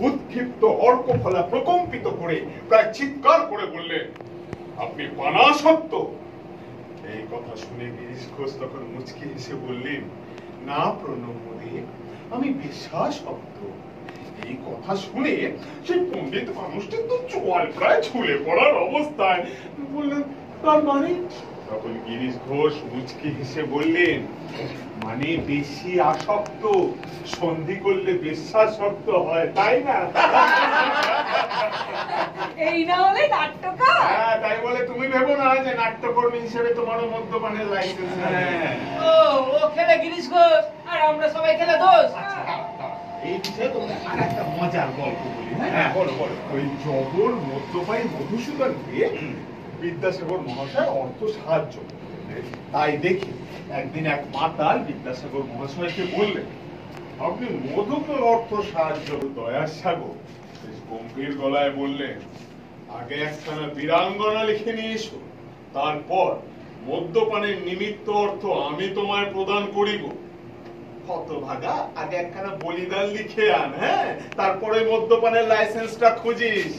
উৎক্ষিপ্ত অর্ক ফলা প্রকম্পিত করে প্রায় চিৎকার করে বললেন, আপনি পানাসক্ত। এই কথা শুনে গিরিশ ঘোষ তখন মুচকি হেসে বললেন, না প্রণবদেব, আমি বিশ্বাসক্ত। এই কথা শুনে সেই পণ্ডিত মানুষটি তো চোয়াল প্রায় ঝুলে পড়ার অবস্থায় বললেন, তার মানে? তখন গিরিশ ঘোষ মুচকি হেসে বললেন, মানে বেশি আসক্ত, সন্ধি করলে বিশ্বাসক্ত হয়, তাই না? এই না হলে নাট্যকার। হ্যাঁ, তাই বলে তুমি ভেবো না যে নাট্যকর্মী হিসেবে তোমারও মদ্যপানের লাইসেন্স নেই। ও খেলে গিরিশ ঘোষ আর আমরা সবাই খেলে দোষ। এই বিষয়ে তোমাদের আর একটা মজার গল্প বলি। হ্যাঁ, বলো বলো। ওই জবর মদ্যপায়ী মধুসূদনকে বিদ্যাসাগর মহাশয় অর্থ সাহায্য করলেন। তাই দেখি একদিন এক মাতাল বিদ্যাসাগর মহাশয়কে বললেন, আপনি মধুকে অর্থ সাহায্য দয়ার সাগর। বেশ গম্ভীর গলায় বললেন, আগে একখানা বীরাঙ্গনা লিখে নিয়ে এসো, তারপর মদ্যপানের নিমিত্ত অর্থ আমি তোমায় প্রদান করিব। হতভাগা, আগে একখানা বলিদান লিখে আন, হ্যাঁ, তারপরে মদ্যপানের লাইসেন্সটা খুঁজিস।